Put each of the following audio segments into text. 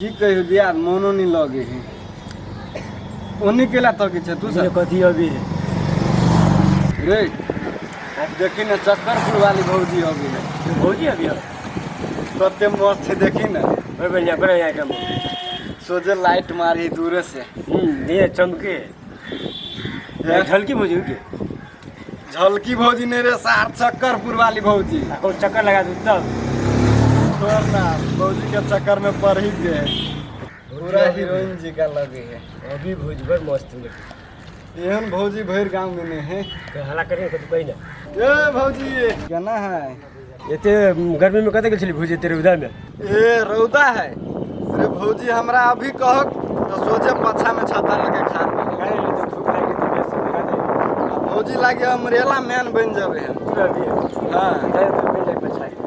की कहियो यार मोनो नहीं लगे है ओनी केला तक छे तू सब कथी अभी रे देखी ना चक्करपुर वाली भौजी अभी है भौजी अभी कते मस्त है देखी ना बड़े बढ़िया बड़े यहाँ का सोचे लाइट मारी दूर से ये चमके झलकी भौजी के झलकी भौजी नहीं रे सार चक्करपुर वाली भौजी और चक्कर लगा दूँ तब छोड़ ना भौजी के चक्कर में पड़ ही गए पूरा हीरोइन जी का लगे है अभी भौजी बड़ मस्त है एहन भौजी भर गांव में नहीं है हला करेंगे कभी कहीं ना ए भौजी केना है एते गर्मी में कते गेल भौजी तेरे उधर में ए रौदा है अरे भौजी हमरा अभी कह तो सोचे पछा में छाता लगे खान भौजी लागे अमरेला मैन बन जावे है हां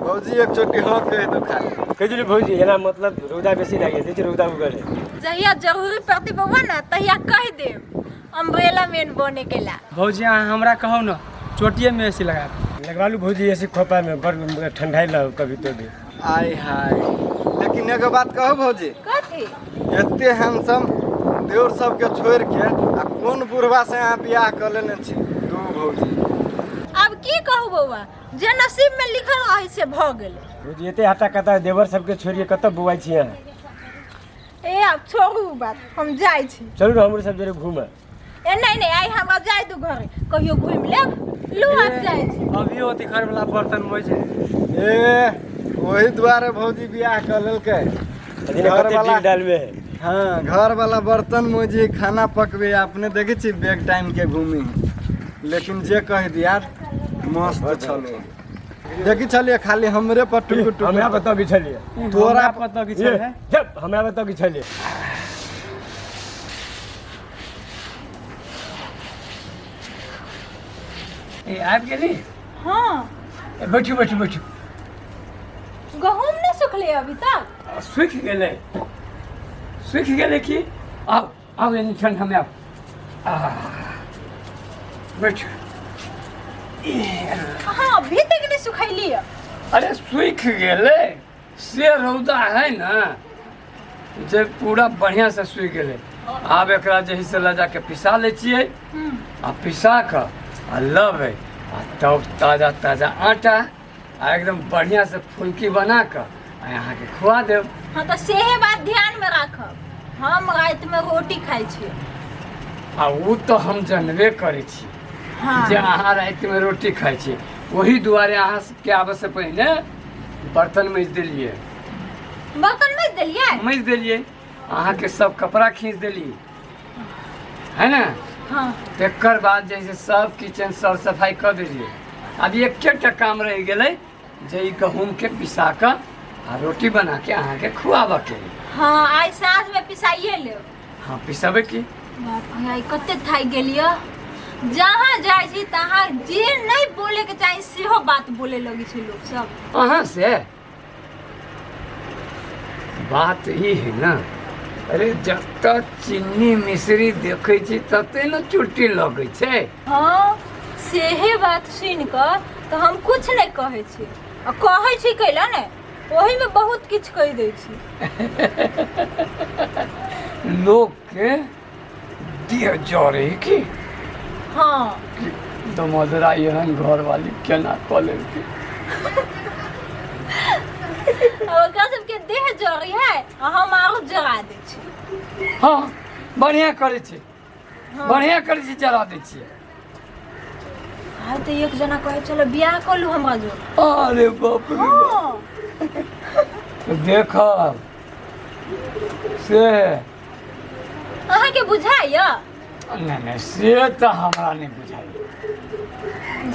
भौजी एक छोटी हो कह दो खा कजली भौजी एना मतलब रौदा बेसी लागे दे रौदा उगल जहिया जरूरी पड़ती बउआ ना तहिया कह दे अम्ब्रेला मैन बने के ला भौजी हमरा कहो ना चोटिए में ऐसी लगा लगवालू भौजी ऐसे खोपा में बड़ ठंडाई ला कभी तो भी आय हाय लेकिन एगो बात कहो भौजी कथी एते हैंडसम देवर सब के छोड़ के आ कौन बुढ़वा से यहाँ बियाह कर लेने छी दू भौजी अब की कहू बउआ जे नसीब में लिखल रही से भ गेले भौजी एते हटा कता देवर सबके छोड़िए कत बुआई छी यहाँ ए अब छोड़ू बात हम जाई छी चलू ना हमरे सब जरे घूमे ए नहीं आई हमरा जाय दू घरे कहियो घूम लेब लू आप जाय छी अभी होती घर वाला बर्तन मोजे ए वही द्वारे भौजी बियाह कर लेलके घर वाला डाल में हाँ घर वाला बर्तन मुझे खाना पकवे अपने देखे छी बैग टाइम के घूमी लेकिन जे कह दिया मस्त चलो देखी चलिए खाली हमरे पर टुक हमरा बताओ कि चलिए तोरा पता की है जब हमरा बताओ कि चलिए ए आप गेली हां बैठू बैठू बैठू गहूम नहीं सुखले अभी तक सूख गेले की आओ आओ ये ठंडा में आओ बैठू हां अभी तक नहीं सुखैली अरे सूख गेले से रौदा है ना जे पूरा बढ़िया से सूख गेले आब एकरा जही से ला जाके पिसा ले छिए आ पिसा के आ लबे आ तब ताजा ताजा आटा आ एकदम बढ़िया से फुल्की बना के आ यहाँ के खुआ देव हां तो सेहे बात ध्यान में राखब हम रात में रोटी खाई छी आ वो तो हम जानबे करे छी हां जे अहाँ रात में रोटी खाई छी वही दुआरे अहाँ के आवे से पहले बर्तन मैज देलिए बर्तन में देलिए मैज देलिए अहाँ के सब कपड़ा खींच देलिए है ना हां तेकर बाद जैसे सब किचन साफ सफाई कर दिलिए अब एक काम रह गए जे गहूम के पिसा के आ रोटी बना के अहाँ के खुआबे के हां आई साँझ में पिसाइए ले हाँ पिसाबे की बाप रे आई कते थाई गेलिए जहाँ जाय छी तहाँ जे नहीं बोले के चाहिए सेहो बात बोले लगी छै लोग सब अहाँ से बात ई है ना अरे जब चीनी मिश्री देखे छी तते न चुट्टी लगे छै हाँ सेहे बात सुन कर तो हम कुछ नहीं कहे छी आ कहे छी कैला ने वही में बहुत किछ कह दे छी लोग के दिया जरे की हाँ तो मधुरा एहन घर वाली केना कऽ लेलकै ओकरा सबके देह जरी है आ हम आरो जरा दे छी हाँ बढ़िया करे छै बढ़िया करे छी जरा दै छियै हाँ तो एक जना कहे चलो बियाह कर लू हमरा जो अरे बाप रे हाँ देख से अहाँ के बुझाइया नहीं से तो हमरा नहीं बुझाई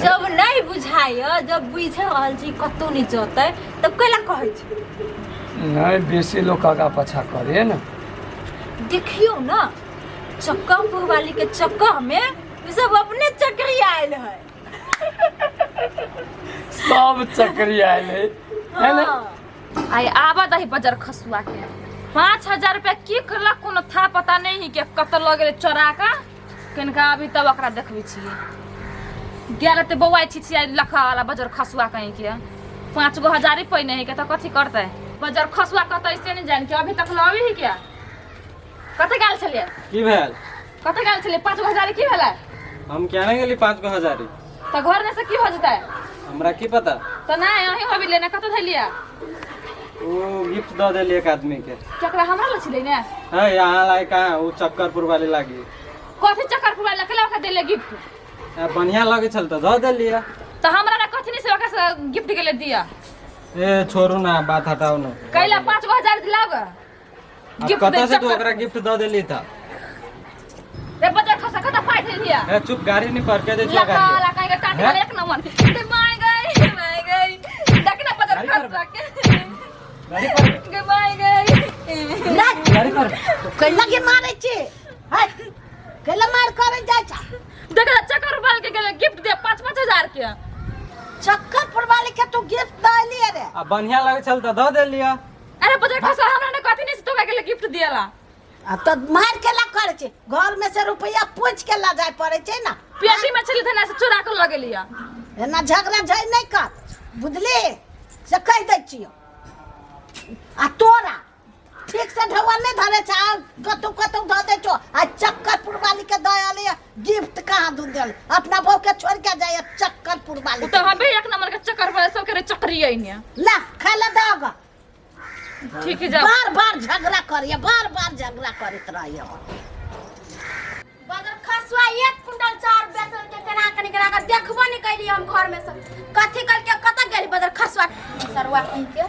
जब नहीं बुझाइया जब बुझ रहल छी कतौ नहीं जतै तब कैला कहे छी नहीं बेसी लोग आगा पछा करे ना देखियो ना चक्करपुर वाली के चक्कर में ये सब अपने चक्री आयल है सब चक्री आयल है ना आई आबा दही बाजार खसुआ के 5000 रुपया की करला कोनो था पता नहीं के कत लगले चोरा का किनका अभी तब ओकरा देखबै छियै गेल त बौआ छी लखा वाला बाजार खसुआ कहीं के 5 गो हजारी पै नहीं के त कथी करतै बाजार खसुआ कत ऐसे नहीं जान के अभी तक लवी ही क्या कते गेल छलिए की भेल कते गेल छलिए 5,000 की भेलै हम क्या नहीं गेली 5,000 तो घर में से की हो जतै हमरा की पता तो नहीं अही होबी लेने कत धलिया वो गिफ्ट दे देली एक आदमी के केकरा हमरा ल छिलै ने है यहाँ लाए कहाँ वो चक्करपुर वाली लागी कथि चक्कर पुरा लकला का देले गिफ्ट बढ़िया लगे चल तो दे देलिए तो हमरा ने कथि नहीं से ओकरा से गिफ्ट के ले दिया ए छोड़ू ना बात हटाओ ना कैला 5,000 दिलाब अब कता से तू ओकरा गिफ्ट दे देली था रे बाजार खसा कत पाइ देलिया ए चुप गाड़ी नहीं पर के दे लका गाड़ी लका के टाटी वाला एक नंबर ते माय गई देख ना बाजार खसा के गाड़ी पर के माय गई गाड़ी पर कैला के मारे छे हट कैला मार करे जाय छा देख चक्कर बाल के गेले गिफ्ट दे 5,000 के चक्कर वाले के तू गिफ्ट दाली रे अब बढ़िया लगे चल तो दे देलिए अरे बाजार खसा हमरा ने कथि नहीं से तोका के गिफ्ट दियाला आ तो मार के ला करे छे घर में से रुपया पूछ के ला जाय पड़े छे ना पेटी में चली धना से चुरा के लगे लिया एना झगड़ा झै नहीं कर बुझली से कह दै छियो आ तोरा ठीक से ढवा नहीं धरे छा कतु कतु ध दे छो आ चक्करपुर वाली के दयाले गिफ्ट कहां दू देल अपना बहू के छोड़ के जाय चक्करपुर वाली तो हबे एक नंबर के चक्कर पर सब करे चक्री आइने ला खाला दागा ठीक है जा बार बार झगड़ा करिए बार बार झगड़ा करत रहिए बाजार खसुआ 1 कुंटल चाउर बेचल के केना कर देखबो नहीं कैली हम घर में से कथि कर के कत गेली बाजार खसुआ सरवा कह के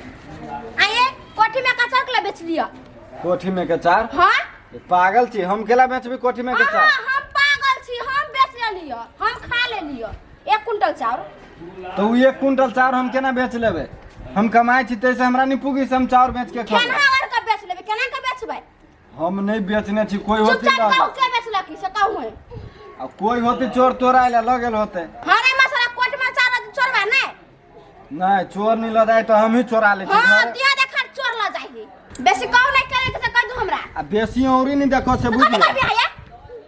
आए कोठी में कचर के बेच लिया कोठी में के चार हां ये पागल छी हम केला बेचबी कोठी में के चार हम पागल छी हम बेच ले लियो हम खा ले लियो 1 कुंटल चाउर तो 1 कुंटल चार हम केना बेच लेबे हम कमाई छी तैसे हमरा नहीं पुगी से हम चाउर बेच के खाबे केना और का बेच लेबे केना का बेचबै हम नहीं बेचने छी कोई होती चुपचाप ना कहू के बेचला की से कहू है अब कोई होती चोर तोरा ले लगल होते हरे मसाला कोट में चार चोरबा नहीं नहीं चोर नहीं ल जाए तो हम ही चोरा ले छी हां घरे। दिया देखा चोर ल जाई बेसी कहू नहीं करे के से कह दू हमरा आ बेसी औरी नहीं देखो से बुझ कथि ले करबी है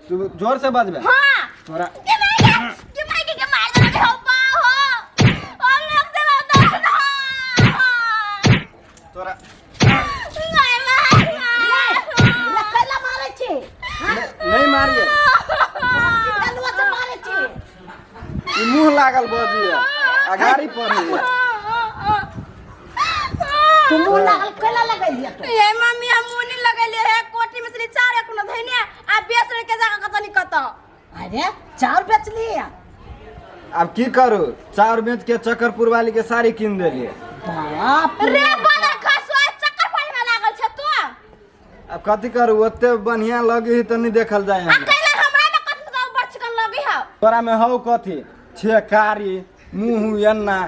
तू जोर से बजबे हां तोरा के मार के मार दे हो पा हो और लोग से बात ना तोरा नहीं मार ला कैला मारे छे नहीं मारिए डलवा से मारे छे ई मुंह लागल बजिए अगाड़ी पर है तू मुंह लागल कैला लगैलिया तो ये मम्मी हम मुंह नहीं लगेले है कोठी में से चार एक न धइने आ बेच रे के जगह कत नहीं कत अरे चाउर बेच लिया अब की करू चाउर बेच के चक्करपुर वाली के साड़ी किन देलिए बाप रे बाजार खसुआ चक्कर पानी में लागल छ तू अब कथी करू ओते बढ़िया लगी ही तो नहीं देखल जाए आ हमरा कैला हमरा में कत तो बड़चकन लगी है तोरा में हौ कथी छे कारी मुंह एन्ना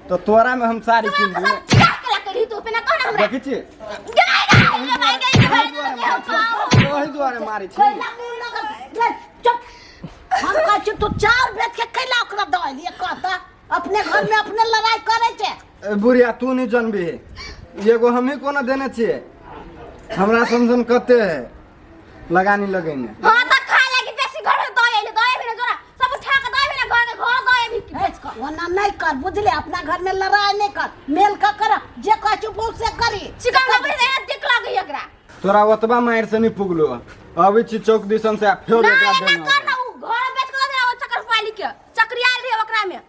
तो तोरा में हम साड़ी किन दी क्या कला करी तू पे ना कहना हमरा देखी छी गई ओही द्वारे मारी छी कैला मुंह लागल रे चुप हम कह छी तू चाउर बेच के कैला ओकरा दलिया कहता अपने घर में अपने लड़ाई करे छे ए बुढ़िया तू नहीं जानबी एगो हम ही कोना देने छिए हमरा समझन कते है लगानी लगेने हां त खा लगी बेसी घर में दए भी ना जोरा सब उठा के दए भी ना घर दए भी बेच कर वरना नहीं कर बुझले अपना घर में लड़ाई नहीं कर मेल का कर जे कह छी वो से करी चिकन लगे रे दिख लगी एकरा तोरा ओतबा मार से नहीं पुगलो अभी छी चौक दिसन से फेर ना एकरा एना देना कर ना उ घर बेच के दे ओ चक्कर पाली के चक्रियाल रे ओकरा में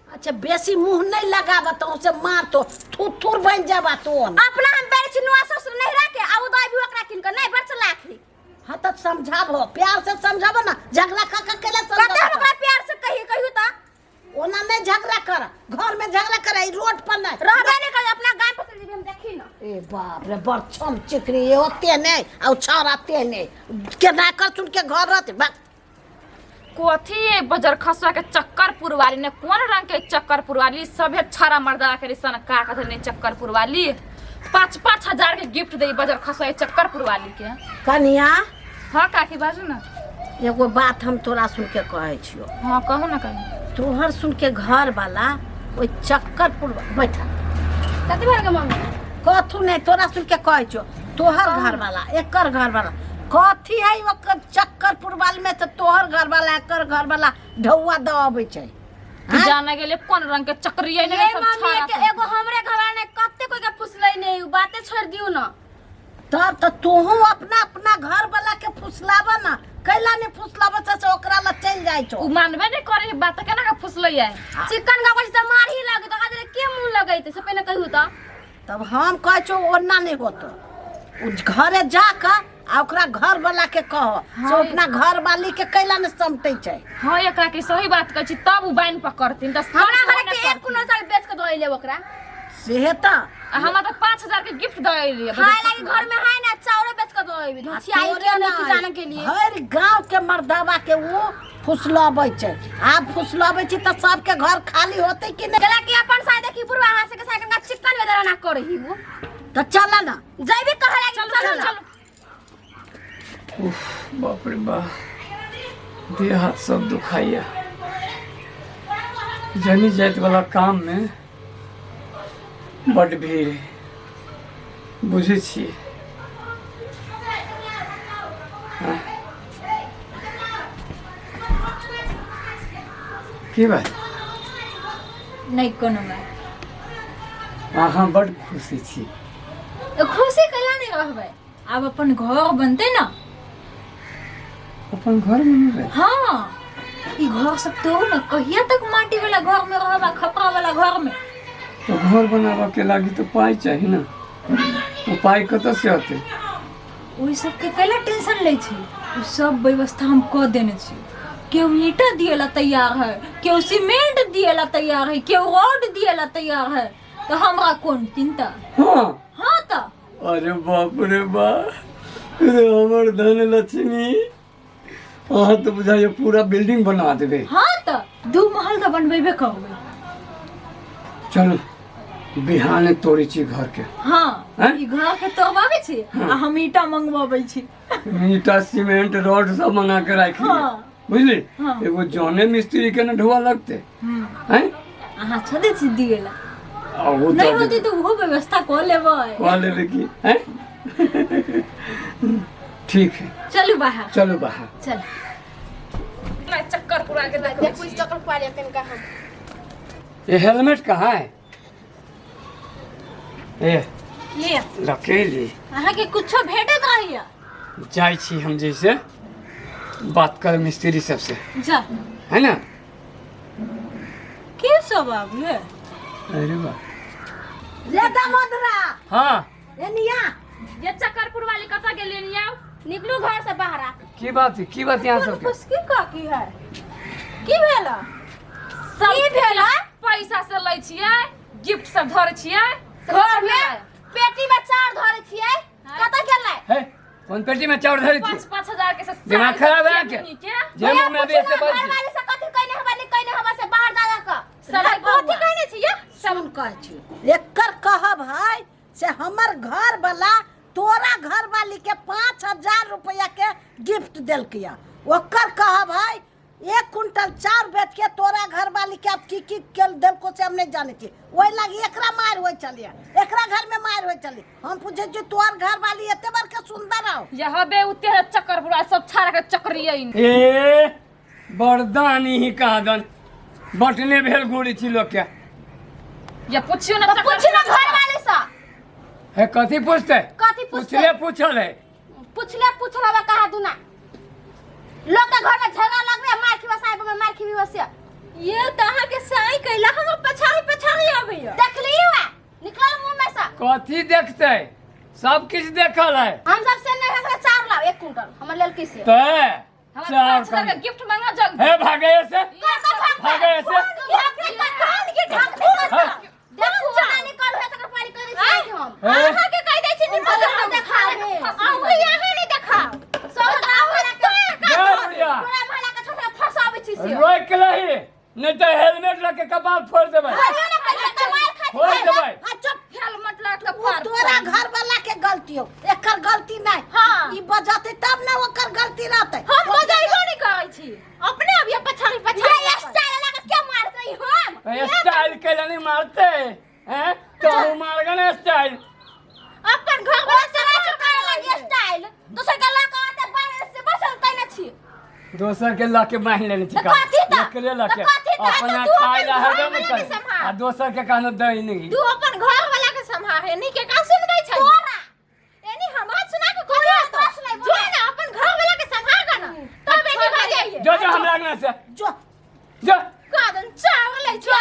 अच्छा बेसी मुंह नहीं लगावा तो उसे मार तो थुथुर बन जावा तो अपना हम बेर छिनुआ ससुर नहीं रखे आ उ दए भी ओकरा किन के नहीं बरच लाखी हाँ तो समझाबो प्यार से समझाबो ना झगड़ा का केला कते हम समझाबो ओकरा प्यार से कहियो त ओना नहीं झगड़ा कर घर में झगड़ा कर रोड पर नहीं रहबे नहीं कर अपना गाय पर से हम देखी ना ए बाप रे बड़ छम चिकनी ये होते नहीं और छौराते नहीं के ना कर सुन के घर रहते बा कोथी ये बाजार खसुआ के चक्करपुर वाली ने कौन रंग के चक्करपुर वाली सभे छारा मर्दा के रिसन का कहते ने चक्करपुर वाली 5,000 के गिफ्ट दे बाजार खसुआ चक्करपुर वाली के कनिया हां काकी बाजू ना एगो बात हम तोरा सुन के कहै छियो हां कहू ना कहीं तोहर सुन के घर वाला ओइ चक्करपुर बैठा कते भर के मम्मी कथू नहीं तोरा सुन के कहै छियो तोहर घर वाला एकर घर वाला कथी है ओकर चक्करपुर वाल में तो तोहर घर वाला एकर घर वाला ढौआ दबाबै छै जाने के लिए कौन रंग के चक्रिया ने ये सब मम्मी छारा के एगो हमरे घरवा ने कत्ते कोई के फुसलै नहीं बातें छोड़ दियो ना। तब तो तूहू अपना अपना घर वाला के फुसलावा ना, कैला ने फुसलावा से ओकरा ला चल जाय छो। उ मानबे नहीं करे बात केना का फुसलै है। चिकन का बस त मार ही लगे तो आदरे के मुंह लगैते से पहले कहू त। तब हम कह छो ओना नहीं होतो, उ घरे जाकर आ ओकरा घर वाला के कह से अपना घर वाली के कैला ने समटै छै। हां एकरा के सही बात कहै छी तब उ बाइन पकड़थिन त हमरा घरे के एक कुनल साल बेच के दइले ओकरा। सेहता हमरा त 5000 के गिफ्ट दइले। खाए लागी घर में है ना चाउर बेच के दइबे धसियाई के नहीं जाने के लिए। हर गांव के मर्दावा के वो फुसलाबै छै। आप फुसलाबै छी त सबके घर खाली होतै कि नहीं? गला के अपन साइ देखी पूर्वा हां से के साइकिल का चिकन वेदरा ना करही वो। तो चला ना जइबे कहे लागी चलो चलो उफ, बाप रे बाप, देह हाथ सब दुखाइया। जनी जात वाला काम में बड भीड़ है, बुझे छिए। हाँ? की बात? नहीं कोनो बात। अहाँ बड खुशी छी। तो खुशी कैला नहीं रहबे, अब अपन घर बनते ना। अपन घर में रहे। हाँ ई घर सब तो ना कहिया तक माटी वाला घर में रहबा, खपरा वाला घर में। तो घर बनावा के लागी तो पाई चाहिए ना, वो पाई कत से आते? ओई सब के कैला टेंशन ले छी, उ सब व्यवस्था हम कर देने छी। केहू ईटा दिएला तैयार है, केहू सीमेंट दिएला तैयार है, केहू रोड दिएला तैयार है। तो हमरा कौन चिंता? हाँ हाँ तो अरे बाप रे बाप, अरे हमर धन लक्ष्मी, अहाँ तो बुझाइए पूरा बिल्डिंग बना देबे। हाँ तो 2 महल का बनबेबे करबे। चलो बिहाने तोड़ी छी घर के। हाँ हैं? ई घर के तोड़बाबे छी हाँ। आ हम ईटा मंगवाबे छी। ईटा सीमेंट रॉड सब मंगा के रख लिए, हाँ। बुझली? हाँ। एगो जौने मिस्त्री के न ढुआ लगते हैं। अहाँ छदे छी दिएला, आ वो नहीं तो होती तो वो व्यवस्था कर लेबै। कह लेबे की हैं? ठीक है, चलू बाहर, चलो बाहर। चल। चक्कर पूरा के देख कुछ चक्कर पारे कन का हम। ये हेलमेट कहाँ है? ए ये लकेली अहाँ के कुछो भेटत रहिया? जाय छी हम जैसे बात कर मिस्त्री सबसे, जा है ना? के सब आबे? अरे वाह। ले दामोदरा हाँ एनिया ये चक्करपुर वाली कथा गेलिए नहीं आओ। निकलू घर से बाहर आ। की बात है? की बात यहाँ सबके? उसकी का की है? की भेला? की भेला? पैसा से लै छियै, गिफ्ट सब धरे छियै घर में पेटी में चार धरे छियै, कता गेलै? है कौन पेटी में चाउर धरी थी? 5-5 हजार के से दिमाग खराब है क्या? जे मुंह में भी ऐसे बोल घर वाली से कथि कहने हवा नहीं कहने हवा से बाहर दादा का। सब कथि कहने छियै? सब कह छी एकर कहब है से हमर घर वाला तोरा घर वाली के 5000 रुपया के गिफ्ट देलकिया। ओकर कहब है 1 कुंटल चाउर बेच के तोरा घर वाली के अब की के देलको से हम नहीं जाने छी। ओइ लागी एकरा मार होय चलिया, एकरा घर में मार होय चली। हम पूछे छी तोर घर वाली एते बर के सुंदर हो। यहाँ बे उते चक्करपुर वाला सब छाड़ा के चक्करिए। ए बरदानी ही कहादन बटने भेल घोड़ी छी लोग के। या पूछियो ना पूछ ना घर वाले से। है कथी पूछते? कथी पूछते? पूछले पूछल है। पूछला बा कहा दूना। लोग के घर में झगड़ा लग रहा मार की वसाई में मार की वसिया। ये तहाँ के साई कैला हम पछाड़ी आबैया। देख ली हुआ निकल मुंह में से। कथी देखते? सब कुछ देखल है। हम सब से नहीं है चार लाओ 1 कुंटल हमर लेल किसे। ते हमारे 5 हजार का गिफ्ट मांगा जल्दी। है भागे से भागे से देखो ना निकल है तक पानी कर दी हम। है? अहाँ के कह दै छी निकल से देखा। आउ यहाँ नहीं देखा। सब गांव वाला का जा बुढ़िया पूरा महला का छोटा फसावे छी से। रोक के लही नहीं तो हेलमेट लग के कपाल फोड़ देबै। फोड़ देबै। हेलमेट लगा के वो पार तोरा घर वाला के गलती हो, एकर गलती नहीं। हाँ। ई बजाते तब ना ओकर गलती रहते। हम बजाइबो नहीं करै छी, अपने अब ये पछाड़ी ये स्टाइल लगा क्या मार रही हम। स्टाइल के नहीं मारते हैं तो मार गए स्टाइल। अपन घर वो सरा चुकाए लगी स्टाइल। दूसरे के लगा आते बाहर से बसल तै न छी। दोसर के लाके बांध लेने छी। तो कथी ता? एकरे लाके तो कथी ता? अपना तो तू खाई अपन ला घर हबे वाला नहीं के करे संभाल। आ दोसर के कहनो दई नहीं। तू अपन घर वाला के यहाँ से जो जा कादन चावल ले छो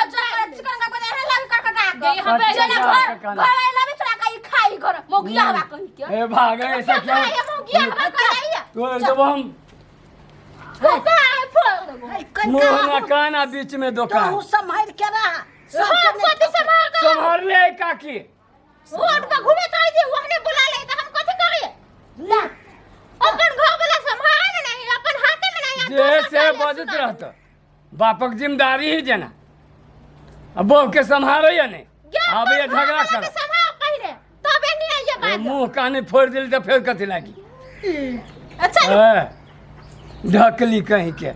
चिकन का बना है लाग काट दे हम पे चले घर आइला भी छोरा का खाई घर मोगिया हवा कहि के ए भागे ऐसे क्या ये मोगिया हवा कहिया तो जब हम मुंह न काना बीच में दुकान तू संभाल के रहा हम कथि संभाल के संभाल ले काकी रोड पर घूमे तो जे वहने बुला ले तो हम कथि करिए ला अपन घर वाला संभाल में नहीं अपन हाथ में नहीं जैसे बजत रहता बापक जिम्मेदारी ही जना अब बहू के संभालो या नहीं अब ये झगड़ा कर संभाल पहले तबे नहीं आइए बात मुंह काने फोड़ दिल तो फिर कथी लागी अच्छा ढकली कहीं के